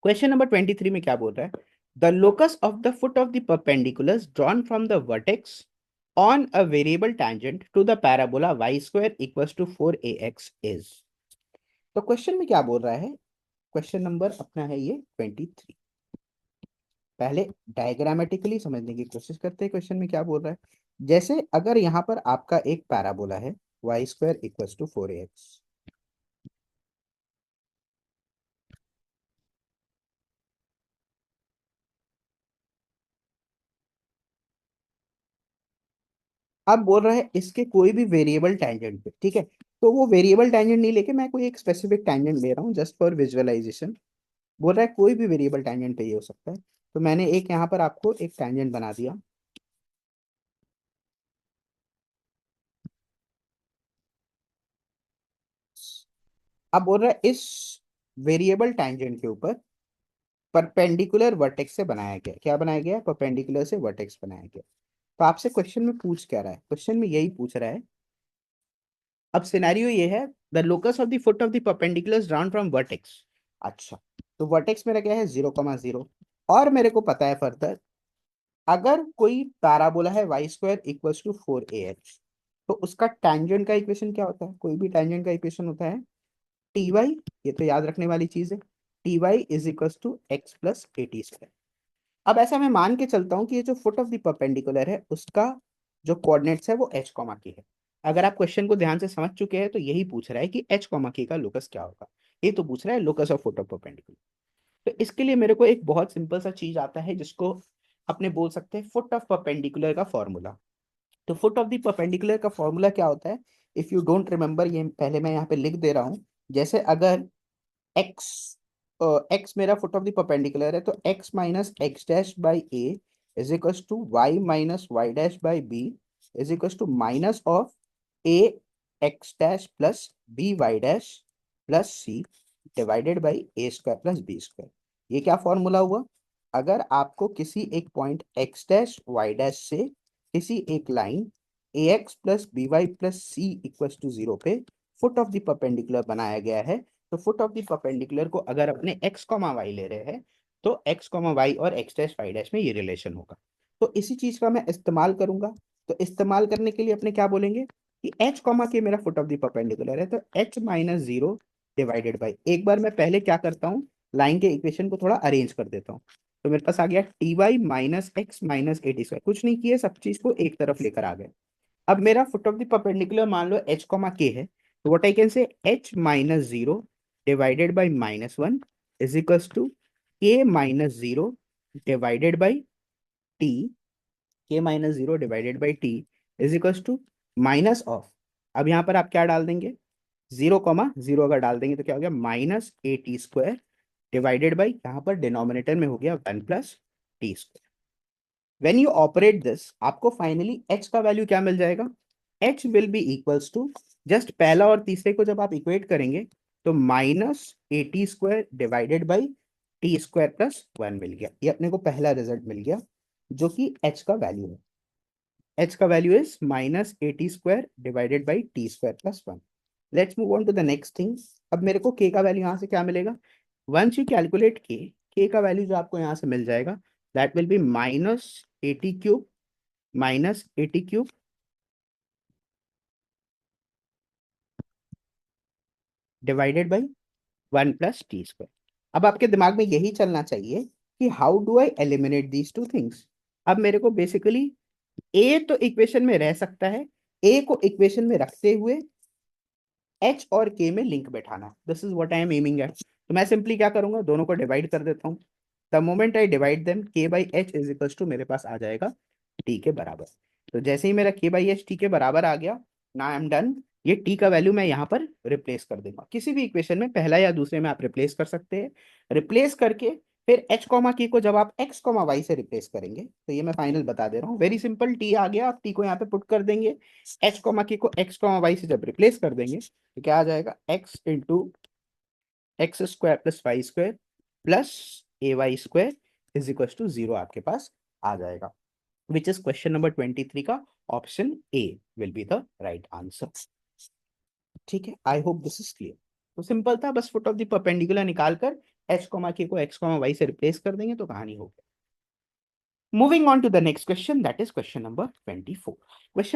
Question number 23 में क्या बोल रहा है? The locus of the foot of the perpendiculars drawn from the vertex on a variable tangent to the parabola y square equals to 4ax is. तो question में क्या बोल रहा है? क्वेश्चन नंबर अपना है ये 23। पहले डायग्रामेटिकली समझने की कोशिश करते हैं क्वेश्चन में क्या बोल रहा है। जैसे अगर यहाँ पर आपका एक पैराबोला है y square equals to 4ax। अब बोल रहा है इसके कोई भी वेरिएबल टैंजेंट पे, ठीक है। तो वो वेरिएबल टैंजेंट नहीं लेके मैं कोई एक स्पेसिफिक टैंजेंट ले रहा हूँ जस्ट फॉर विजुअलाइजेशन। बोल रहा है कोई भी वेरिएबल टैंजेंट पे ये हो सकता है। तो मैंने एक यहाँ पर आपको एक टैंजेंट बना दिया। अब बोल रहा है इस वेरिएबल टैंजेंट के ऊपर परपेंडिकुलर वर्टेक्स से बनाया गया। क्या बनाया गया? परपेंडिकुलर से वर्टेक्स बनाया गया। तो आपसे क्वेश्चन में पूछ क्या रहा है? क्वेश्चन में यही पूछ रहा है। अब सिनेरियो ये है, the locus of the foot of the perpendiculars drown from vertex. अच्छा, तो वर्टेक्स मेरा क्या है? 0,0। और मेरे को पता है फर्दर, अगर कोई पैराबोला है y square equals to 4ax, तो उसका टेंजेंट का इक्वेशन क्या होता है? कोई भी टेंजेंट का इक्वेशन होता है टी वाई। ये तो याद रखने वाली चीज है। T y is equals to x plus a t square. अब ऐसा मैं मान के चलता हूँ कि ये जो फुट ऑफ द परपेंडिकुलर है उसका जो कोऑर्डिनेट्स है वो एच कॉमा के है। अगर आप क्वेश्चन को ध्यान से समझ चुके हैं तो यही पूछ रहा है कि एच कॉमा के का लोकस क्या होगा। ये तो पूछ रहा है locus of foot of perpendicular. तो इसके लिए मेरे को एक बहुत सिंपल सा चीज आता है जिसको अपने बोल सकते हैं फुट ऑफ परपेंडिकुलर का फॉर्मूला। तो फुट ऑफ द परपेंडिकुलर का फॉर्मूला क्या होता है? इफ यू डोंट रिमेंबर, ये पहले मैं यहाँ पे लिख दे रहा हूँ। जैसे अगर एक्स एक्स मेरा फुट ऑफ द परपेंडिकुलर है, तो x minus x dash by a is equals to y minus y dash by b is equals to minus of a x dash plus b y dash plus c divided by a square plus b square. ये क्या formula हुआ? अगर आपको किसी एक point x dash y dash से किसी एक line a x plus b Y plus c equals to 0 पे फुट ऑफ द परपेंडिकुलर बनाया गया है, तो फुट ऑफ द परपेंडिकुलर को अगर अपने एक्स कॉमा वाई ले रहे हैं, तो एक्स कॉमा वाई और एक्स डैश वाई डैश में ये रिलेशन होगा। तो इसी चीज का मैं इस्तेमाल करूंगा। तो इस्तेमाल करने के लिए अपने क्या बोलेंगे कि एच कॉमा के मेरा फुट ऑफ द परपेंडिकुलर है, तो एच माइनस 0 डिवाइडेड बाई, एक बार मैं पहले क्या करता हूँ, लाइन के इक्वेशन को थोड़ा अरेंज कर देता हूँ। तो मेरे पास आ गया t y minus x minus a t square. कुछ नहीं किए, सब चीज को एक तरफ लेकर आ गए। अब मेरा फुट ऑफ द परपेंडिकुलर मान लो एच कॉमा के है, तो what I can say, H minus 0 divided by -1 is equals to K minus 0 divided by T. K minus 0 divided by T is equals to minus of, अब यहाँ पर आप क्या डाल देंगे, 0,0 अगर डाल देंगे तो क्या हो गया, minus a t square divided by, यहाँ पर डिनोमिनेटर में हो गया 1 plus t square. When you operate this, आपको फाइनली h का वैल्यू क्या मिल जाएगा? h will be equals to, just पहला और तीसरे को जब आप इक्वेट करेंगे तो minus a t square divided by t square plus 1 मिल गया। ये अपने को पहला रिजल्ट मिल गया जो कि h का वैल्यू है। h का value is minus a t square divided by t square plus 1। Let's move on to the next thing. अब मेरे को k का वैल्यू यहाँ से क्या मिलेगा? वंस यू कैलकुलेट k का वैल्यू जो आपको यहाँ से मिल जाएगा, that will be minus eighty cube minus eighty cube divided by 1 plus t square. अब आपके दिमाग में यही चलना चाहिए कि how do I eliminate these two things. अब मेरे को बेसिकली ए तो इक्वेशन में रह सकता है, ए को इक्वेशन में रखते हुए एच और के में लिंक बैठाना, this is what I am aiming at. तो मैं सिंपली क्या करूंगा, दोनों को डिवाइड कर देता हूँ। The moment I divide them, k by h is equals to मेरे पास आ जाएगा टी के बराबर। तो जैसे ही मेरा के बाई एच टी के बराबर आ गया, ना आई एम डन। ये टी का वैल्यू मैं यहाँ पर रिप्लेस कर दूंगा, किसी भी इक्वेशन में पहला या दूसरे में आप रिप्लेस कर सकते हैं। रिप्लेस करके फिर एच कॉमा की को जब आप एक्स कॉमा वाई से रिप्लेस करेंगे, तो ये मैं फाइनल बता दे रहा हूँ, वेरी सिंपल। टी आ गया, आप टी को यहाँ पे पुट कर देंगे। एच कॉमा की को एक्स कॉमा वाई से जब रिप्लेस कर देंगे तो क्या आ जाएगा, x into x square plus y square plus a y square is equal to 0 आपके पास आ जाएगा, विच इज क्वेश्चन नंबर 23 का option A will be the right answer. ठीक है, I hope this is clear. तो सिंपल था, बस foot of the perpendicular निकाल कर एच कॉमा के को एक्स कॉमा वाई से रिप्लेस कर देंगे तो कहानी हो गई। Moving on to the next question, that is question number 24। Question